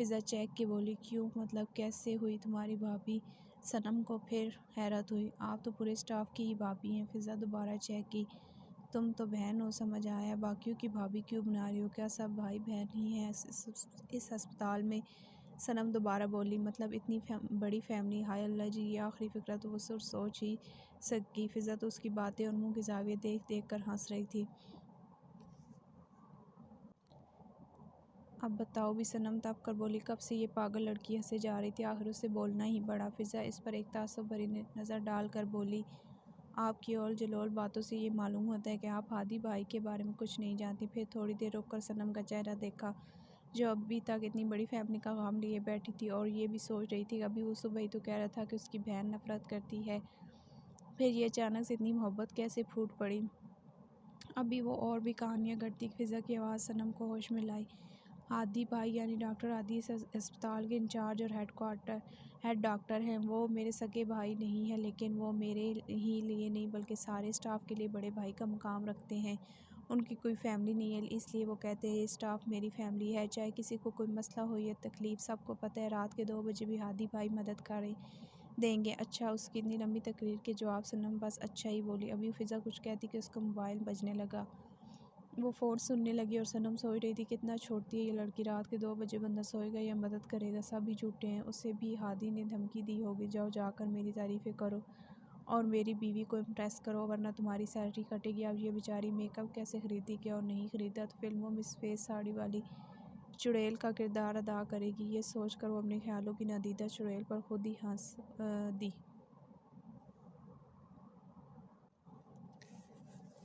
فضا چیک کے بولی کیوں مطلب کیسے ہوئی تمہاری بھابھی؟ صنم کو پھر حیرت ہوئی آپ تو پورے اسٹاف کی ہی بھابھی ہیں۔ فضا دوبارہ چیک کی تم تو بہن ہو سمجھ آیا باقیوں کی بھابھی کیوں بنا رہی ہو؟ کیا سب بھائی بہن ہی ہیں اس ہسپتال میں؟ صنم دوبارہ بولی مطلب اتنی بڑی فیملی، ہائے اللہ جی یہ آخری فکرہ تو وہ صرف سوچ ہی سکی۔ فضا تو اس کی باتیں اور منہ کے زاویے دیکھ دیکھ کر ہنس رہی تھی۔ اب بتاؤ بھی صنم تب کر بولی کب سے یہ پاگل لڑکی ہنسے جا رہی تھی آخر اسے بولنا ہی پڑا۔ فضا اس پر ایک تعصب بھری نظر ڈال کر بولی آپ کی اول جلول باتوں سے یہ معلوم ہوتا ہے کہ آپ ہادی بھائی کے بارے میں کچھ نہیں جانتی۔ پھر تھوڑی دیر رک کر صنم کا چہرہ دیکھا جو ابھی تک اتنی بڑی فیملی کا غم لیے بیٹھی تھی اور یہ بھی سوچ رہی تھی ابھی وہ صبح ہی تو کہہ رہا تھا کہ اس کی بہن نفرت کرتی ہے، پھر یہ اچانک سے اتنی محبت کیسے پھوٹ پڑی؟ ابھی وہ اور بھی کہانیاں گھڑتی۔ فضا کی آواز صنم کو ہوش میں لائی ہادی بھائی یعنی ڈاکٹر ہادی اس ہسپتال کے انچارج اور ہیڈ ڈاکٹر ہیں۔ وہ میرے سگے بھائی نہیں ہیں لیکن وہ میرے ہی لیے نہیں بلکہ سارے اسٹاف کے لیے بڑے بھائی کا مقام رکھتے ہیں۔ ان کی کوئی فیملی نہیں ہے اس لیے وہ کہتے ہیں یہ اسٹاف میری فیملی ہے، چاہے کسی کو کوئی مسئلہ ہو یا تکلیف سب کو پتہ ہے رات کے 2 بجے بھی ہادی بھائی مدد کر دیں گے۔ اچھا اس کی اتنی لمبی تقریر کے جواب صنم بس اچھا ہی بولی۔ ابھی فضا کچھ کہتی کہ اس کا موبائل بجنے لگا۔ وہ فون سننے لگی اور صنم سوچ رہی تھی کتنا چھوڑتی ہے یہ لڑکی، رات کے 2 بجے بندہ سوئے گا یا مدد کرے گا؟ سب ہی جھوٹے ہیں۔ اسے بھی ہادی نے دھمکی دی ہوگی جاؤ جا کر میری تعریفیں کرو اور میری بیوی کو امپریس کرو ورنہ تمہاری سیلری کٹے گی۔ اب یہ بیچاری میک اپ کیسے خریدے گی اور نہیں خریدا تو فلموں میں سفید ساڑی والی چڑیل کا کردار ادا کرے گی۔ یہ سوچ کر وہ اپنے خیالوں کی نادیدہ چڑیل پر خود ہی ہنس دی۔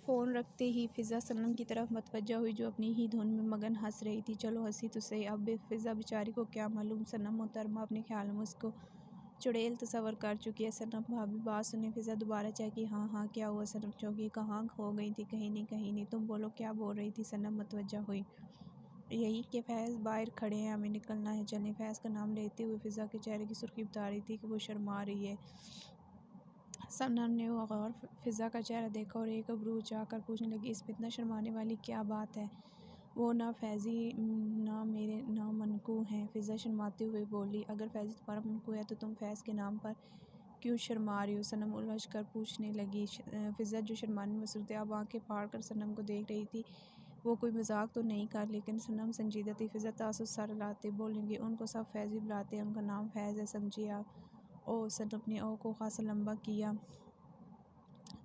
فون رکھتے ہی فضا صنم کی طرف متوجہ ہوئی جو اپنی ہی دھن میں مگن ہنس رہی تھی۔ چلو ہنسی تو صحیح، اب فضا بیچاری کو کیا معلوم صنم محترمہ اپنے خیالوں میں اس کو چڑیل تصور کر چکی ہے۔ صنم بھابھی بات سنیں فضا دوبارہ چیکی ہاں ہاں کیا ہوا؟ صنم چونکی کہاں کھو گئی تھی؟ کہیں نہیں تم بولو کیا بول رہی تھی؟ صنم متوجہ ہوئی یہی کہ فیض باہر کھڑے ہیں ہمیں نکلنا ہے چلیں۔ فیض کا نام لیتے ہوئے فضا کے چہرے کی سرخی بتا رہی تھی کہ وہ شرما رہی ہے۔ صنم نے غور فضا کا چہرہ دیکھا اور ایک ابرو اونچا کر پوچھنے لگی اس میں اتنا شرمانے والی کیا بات ہے؟ وہ نہ فیضی نہ منقو ہیں۔ فضا شرماتے ہوئے بولی اگر فیضی تمہارا منقو ہے تو تم فیض کے نام پر کیوں شرما رہی ہو؟ صنم الجھ کر پوچھنے لگی۔ فضا جو شرمانے میں مصروف تھی اب آنکھیں پھاڑ کر صنم کو دیکھ رہی تھی وہ کوئی مذاق تو نہیں کر لیکن صنم سنجیدہ تھی۔ فضا تعصب سر ہلاتے بولنے لگی ان کو سب فیضی بلاتے ہیں، ان کا نام فیض ہے سمجھیے آپ۔ اوہ صنم نے او کو خاصا لمبا کیا۔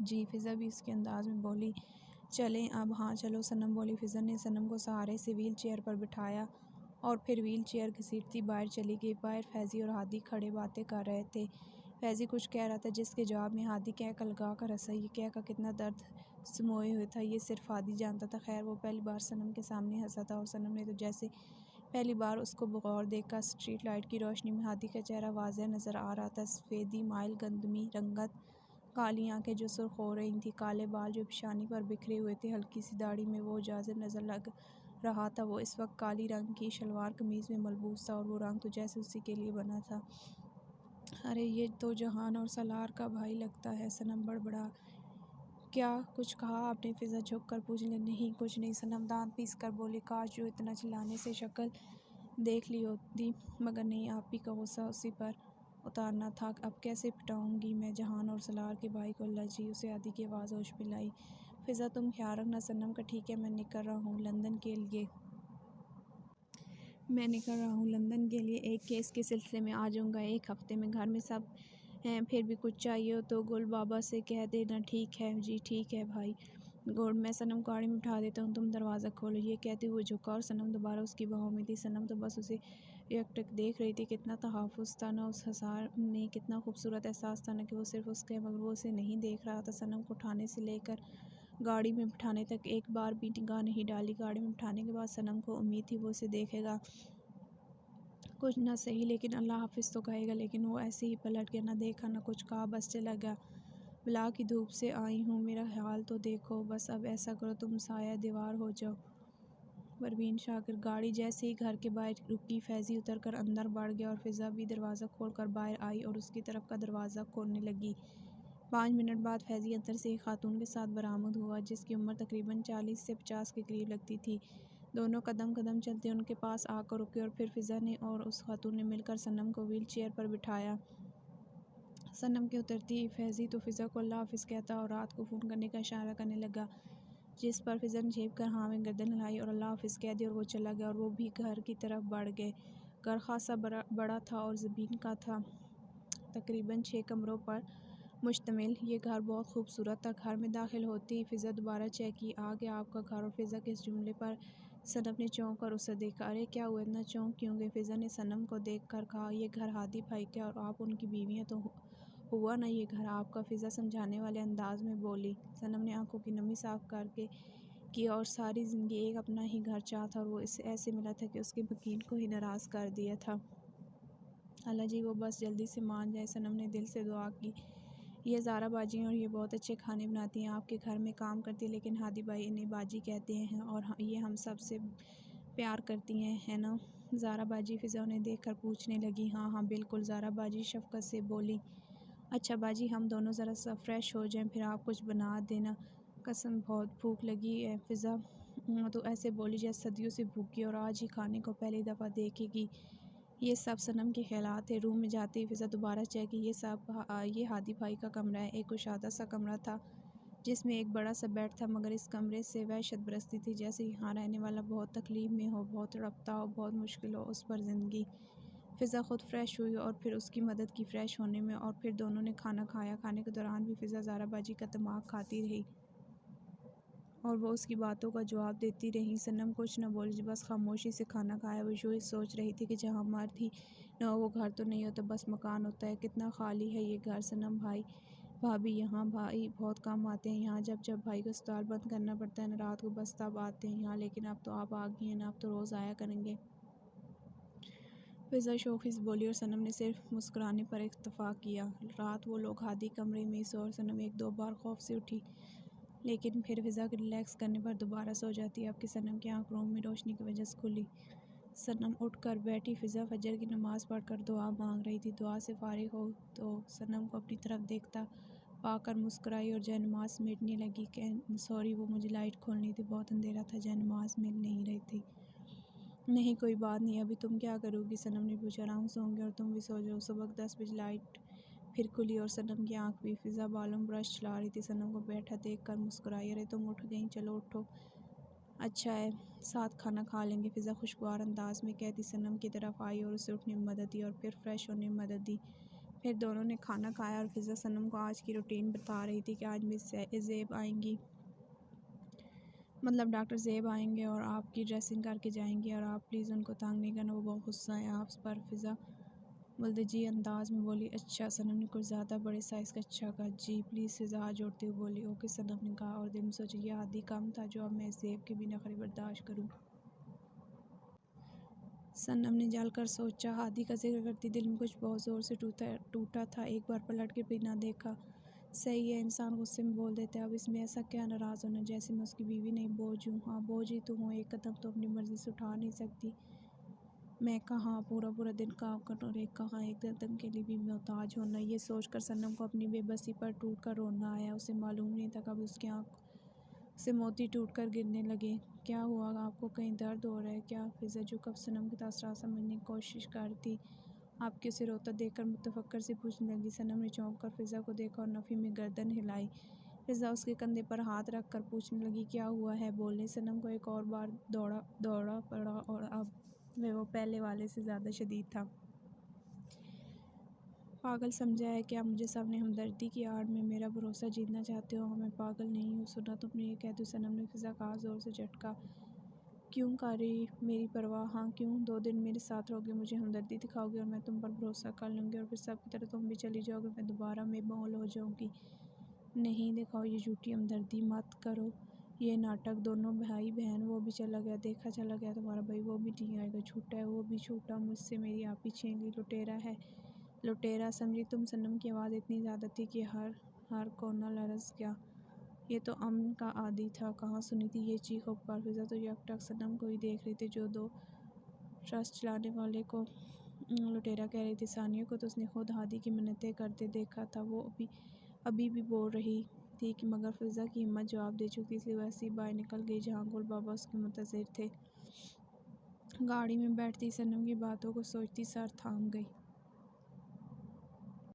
جی فضا بھی اس کے انداز میں بولی چلیں اب؟ ہاں چلو صنم بولی۔ فضا نے صنم کو سہارے سے ویل چیئر پر بٹھایا اور پھر ویل چیئر گھسیٹتی باہر چلی گئی۔ باہر فیضی اور ہادی کھڑے باتیں کر رہے تھے۔ فیضی کچھ کہہ رہا تھا جس کے جواب میں ہادی کہہ لگا کر ہنسا۔ یہ کہہ کا کتنا درد سموئے ہوئے تھا یہ صرف ہادی جانتا تھا۔ خیر وہ پہلی بار صنم کے سامنے ہنسا تھا اور صنم نے تو جیسے پہلی بار اس کو بغور دیکھا۔ اسٹریٹ لائٹ کی روشنی میں ہادی کا چہرہ واضح نظر آ رہا تھا، سفیدی مائل گندمی رنگت، کالی آنکھیں جو سرخ ہو رہی تھیں، کالے بال جو پیشانی پر بکھرے ہوئے تھے، ہلکی سی داڑھی میں وہ جاذب نظر لگ رہا تھا۔ وہ اس وقت کالی رنگ کی شلوار قمیض میں ملبوس تھا اور وہ رنگ تو جیسے اسی کے لیے بنا تھا۔ ارے یہ تو جہان اور سالار کا بھائی لگتا ہے۔ صنم بڑبڑا کیا کچھ کہا آپ نے؟ فضا جھک کر پوچھنے لگی نہیں کچھ نہیں۔ صنم دانت پیس کر بولی کاش جو اتنا چلانے سے شکل دیکھ لی ہوتی مگر نہیں، آپ ہی کا غصہ اسی پر اتارنا تھا۔ اب کیسے پٹاؤں گی میں جہان اور سالار کے بھائی کو؟ اللہ جی اسے ہادی کی آواز ہوش میں لائی۔ فضا تم خیال رکھنا صنم کا ٹھیک ہے؟ میں نکل رہا ہوں لندن کے لیے ایک کیس کے سلسلے میں آ جاؤں گا 1 ہفتے میں، گھر میں سب ہیں، پھر بھی کچھ چاہیے ہو تو گل بابا سے کہہ دینا۔ ٹھیک ہے جی ٹھیک ہے بھائی گڈ، میں صنم کو گاڑی میں بٹھا دیتا ہوں، تم دروازہ کھولو۔ یہ کہتے ہوئے جھکا اور صنم دوبارہ اس کی باہوں میں تھی۔ صنم تو بس اسے یکٹک دیکھ رہی تھی، کتنا تحفظ تھا نہ اس حصار میں، کتنا خوبصورت احساس تھا نہ کہ وہ صرف اس کا ہے مگر وہ اسے نہیں دیکھ رہا تھا۔ صنم کو اٹھانے سے لے کر گاڑی میں بٹھانے تک ایک بار بھی نگاہ نہیں ڈالی۔ گاڑی میں بٹھانے کے بعد صنم کو امید تھی وہ اسے دیکھے گا، کچھ نہ سہی لیکن اللہ حافظ تو کہے گا، لیکن وہ ایسے ہی پلٹ گیا، نہ دیکھا نہ کچھ کہا، بس چلا گیا۔ بلا کی دھوپ سے آئی ہوں، میرا حال تو دیکھو، بس اب ایسا کرو تم سایہ دیوار ہو جاؤ۔ پروین شاکر۔ گاڑی جیسے ہی گھر کے باہر رکی فیضی اتر کر اندر بڑھ گیا اور فضا بھی دروازہ کھول کر باہر آئی اور اس کی طرف کا دروازہ کھولنے لگی۔ 5 منٹ بعد فیضی اندر سے ایک خاتون کے ساتھ برآمد ہوا جس کی عمر تقریباً 40 سے 50 کے قریب لگتی تھی۔ دونوں قدم قدم چلتے ان کے پاس آ کر رکے اور پھر فضا نے اور اس خاتون نے مل کر صنم کو ویل چیئر پر بٹھایا۔ صنم کے اترتی فیضی تو فضا کو اللہ حافظ کہتا اور رات کو فون کرنے کا اشارہ کرنے لگا، جس پر فضا نے جھیپ کر ہاں میں گردن ہلائی اور اللہ حافظ کہہ دیا اور وہ چلا گیا اور وہ بھی گھر کی طرف بڑھ گئے۔ گھر خاصا بڑا تھا اور زمین کا تھا، تقریباً 6 کمروں پر مشتمل۔ یہ گھر بہت خوبصورت تھا۔ گھر میں داخل ہوتے ہی فضا دوبارہ چیک کی، آ گیا آپ کا گھر، اور فضا کے اس جملے پر صنم نے چونک کر اسے دیکھا۔ ارے کیا ہوا، اتنا چونک کیوں گئے؟ فضا نے صنم کو دیکھ کر کہا، یہ گھر ہادی بھائی کا اور آپ ان کی بیوی ہیں، تو ہوا نا یہ گھر آپ کا؟ فضا سمجھانے والے انداز میں بولی۔ صنم نے آنکھوں کی نمی صاف کر کے کی اور ساری زندگی ایک اپنا ہی گھر چاہتا اور وہ اسے ایسے ملا تھا کہ اس کے مکین کو ہی ناراض کر دیا تھا۔ اللہ جی وہ بس جلدی سے مان جائے۔ صنم نے دل سے دعا کی۔ یہ زارا باجی ہیں اور یہ بہت اچھے کھانے بناتی ہیں، آپ کے گھر میں کام کرتی ہیں، لیکن ہادی بھائی انہیں باجی کہتے ہیں اور یہ ہم سب سے پیار کرتی ہیں، ہے نا زارا باجی؟ فضا انہیں دیکھ کر پوچھنے لگی۔ ہاں ہاں بالکل، زارا باجی شفقت سے بولی۔ اچھا باجی ہم دونوں ذرا سا فریش ہو جائیں، پھر آپ کچھ بنا دینا۔ قسم بہت بھوک لگی ہے فضا تو ایسے بولی جیسے صدیوں سے بھوکی اور آج ہی کھانے کو پہلی دفعہ دیکھے گی۔ یہ سب صنم کے خیالات تھے۔ روم میں جاتے ہی فضا دوبارہ چیک کی، یہ ہادی بھائی کا کمرہ ہے۔ ایک کشادہ سا کمرہ تھا جس میں ایک بڑا سا بیڈ تھا، مگر اس کمرے سے وحشت برستی تھی، جیسے یہاں رہنے والا بہت تکلیف میں ہو، بہت تڑپتا ہو، بہت مشکل ہو اس پر زندگی۔ فضا خود فریش ہوئی اور پھر اس کی مدد کی فریش ہونے میں، اور پھر دونوں نے کھانا کھایا۔ کھانے کے دوران بھی فضا زارا باجی کا دماغ کھاتی رہی اور وہ اس کی باتوں کا جواب دیتی رہی۔ صنم کچھ نہ بولی، بس خاموشی سے کھانا کھایا۔ وہ یوں ہی سوچ رہی تھی کہ جہاں مرد ہی نہ ہو وہ گھر تو نہیں ہوتا، بس مکان ہوتا ہے۔ کتنا خالی ہے یہ گھر۔ صنم بھائی بھابھی یہاں بھائی بہت کم آتے ہیں یہاں، جب بھائی کو اسپتال بند کرنا پڑتا ہے نا رات کو، بس تب آتے ہیں یہاں، لیکن اب تو آپ آ گئی ہیں نا، اب تو روز آیا کریں گے۔ فضا شوخی سے بولی اور صنم نے صرف مسکرانے پر اکتفا کیا۔ رات وہ لوگ ہادی کمرے میں ہی سوئے اور صنم ایک دو بار خوف سے اٹھی، لیکن پھر فضا کے ریلیکس کرنے پر دوبارہ سو جاتی۔ اب کہ صنم کی آنکھ روم میں روشنی کی وجہ سے کھلی، صنم اٹھ کر بیٹھی۔ فضا فجر کی نماز پڑھ کر دعا مانگ رہی تھی۔ دعا سے فارغ ہو تو صنم کو اپنی طرف دیکھتا پا کر مسکرائی اور جائے نماز سمیٹنے لگی کہ سوری وہ مجھے لائٹ کھولنی تھی، بہت اندھیرا تھا، جائے نماز مل نہیں رہی تھی۔ نہیں کوئی بات نہیں، ابھی تم کیا کرو گی؟ صنم نے پوچھا۔ آرام سے سوں گی اور تم بھی سو جاؤ، صبح 10 بجے لائٹ پھر کھلی اور صنم کی آنکھ بھی۔ فضا بالوں میں برش چلا رہی تھی، صنم کو بیٹھا دیکھ کر مسکرائی۔ ارے تم اٹھ گئیں، چلو اٹھو، اچھا ہے ساتھ کھانا کھا لیں گے، فضا خوشگوار انداز میں کہتی صنم کی طرف آئی اور اسے اٹھنے میں مدد دی اور پھر فریش ہونے میں مدد دی۔ پھر دونوں نے کھانا کھایا اور فضا صنم کو آج کی روٹین بتا رہی تھی کہ آج مس زیب آئیں گی، مطلب ڈاکٹر زیب آئیں گے اور آپ کی ڈریسنگ کر کے جائیں گے اور آپ پلیز ان کو تنگ نہیں کرنا، وہ بہت غصہ ہے آپ پر۔ فضا ملتجی انداز میں بولی۔ اچھا؟ صنم نے کچھ زیادہ بڑے سائز کا اچھا کہا۔ جی پلیز، فضا ہاتھ جوڑتے ہوئے بولی۔ اوکے صنم نے کہا اور دل میں سوچا یہ ہادی کم تھا جو اب میں زیب کے بھی نخرے برداشت کروں۔ صنم نے جل کر سوچا، ہادی کا ذکر کرتی دل میں کچھ بہت زور سے ٹوٹا تھا۔ ایک بار پلٹ کے بھی نہ دیکھا۔ صحیح ہے، انسان غصے میں بول دیتا ہے، اب اس میں ایسا کیا ناراض ہونا، جیسے میں اس کی بیوی نہیں بوجھ ہوں۔ ہاں بوجھ ہی تو ہوں، ایک قدم تو اپنی مرضی سے اٹھا نہیں سکتی، میں کہاں پورا پورا دن کام کرنا اور کہاں ایک قدم کے لیے بھی محتاج ہونا۔ یہ سوچ کر صنم کو اپنی بے بسی پر ٹوٹ کر رونا آیا۔ اسے معلوم نہیں تھا کب اس کی آنکھ سے موتی ٹوٹ کر گرنے لگے۔ کیا ہوا، آپ کو کہیں درد ہو رہا ہے کیا؟ فضا جو کب صنم کے تاثرات سمجھنے کی کوشش کرتی آپ کے اسے روتا دیکھ کر متفکر سے پوچھنے لگی۔ صنم نے چونک کر فضا کو دیکھا اور نفی میں گردن ہلائی۔ فضا اس کے کندھے پر ہاتھ رکھ کر پوچھنے لگی، کیا ہوا ہے، بولے۔ صنم کو ایک اور بار دوڑا پڑا اور اب وہ پہلے والے سے زیادہ شدید تھا۔ پاگل سمجھا ہے کیا مجھے سب نے؟ ہمدردی کی آڑ میں میرا بھروسہ جیتنا چاہتے ہو؟ میں پاگل نہیں ہوں، سنا تم نے یہ کہتے ہوئے صنم نے فضا کا ہاتھ زور سے جھٹکا۔ کیوں کاری میری پرواہ؟ ہاں کیوں، 2 دن میرے ساتھ رہو گے، مجھے ہمدردی دکھاؤ گے اور میں تم پر بھروسہ کر لوں گی اور پھر سب کی طرح تم بھی چلی جاؤ گے، میں دوبارہ بے مول ہو جاؤں گی۔ نہیں دکھاؤ یہ جھوٹی ہمدردی، مت کرو یہ ناٹک، دونوں بھائی بہن، وہ بھی چلا گیا، دیکھا چلا گیا تمہارا بھائی، وہ بھی نہیں آئے گا، جھوٹا ہے وہ بھی، جھوٹا مجھ سے میری آپ ہی چھین لی، لٹیرا ہے، لٹیرا سمجھی تم؟ صنم کی آواز اتنی زیادہ تھی کہ ہر کونا لرز گیا۔ یہ تو امن کا عادی تھا، کہاں سنی تھی یہ چیخ و پکار؟ فضا تو یکٹک صنم کو ہی دیکھ رہی تھی جو 2 ٹرسٹ چلانے والے کو لٹیرا کہہ رہی تھی۔ ثانیہ کو تو اس نے خود ہادی کی منتیں کرتے دیکھا تھا، وہ ابھی بھی بول رہی تھی مگر فضا کی ہمت جواب دے چکی، اس لیے وہ ایسے ہی باہر نکل گئی جہاں گل بابا اس کے منتظر تھے۔ گاڑی میں بیٹھتی صنم کی باتوں کو سوچتی سر تھام گئی۔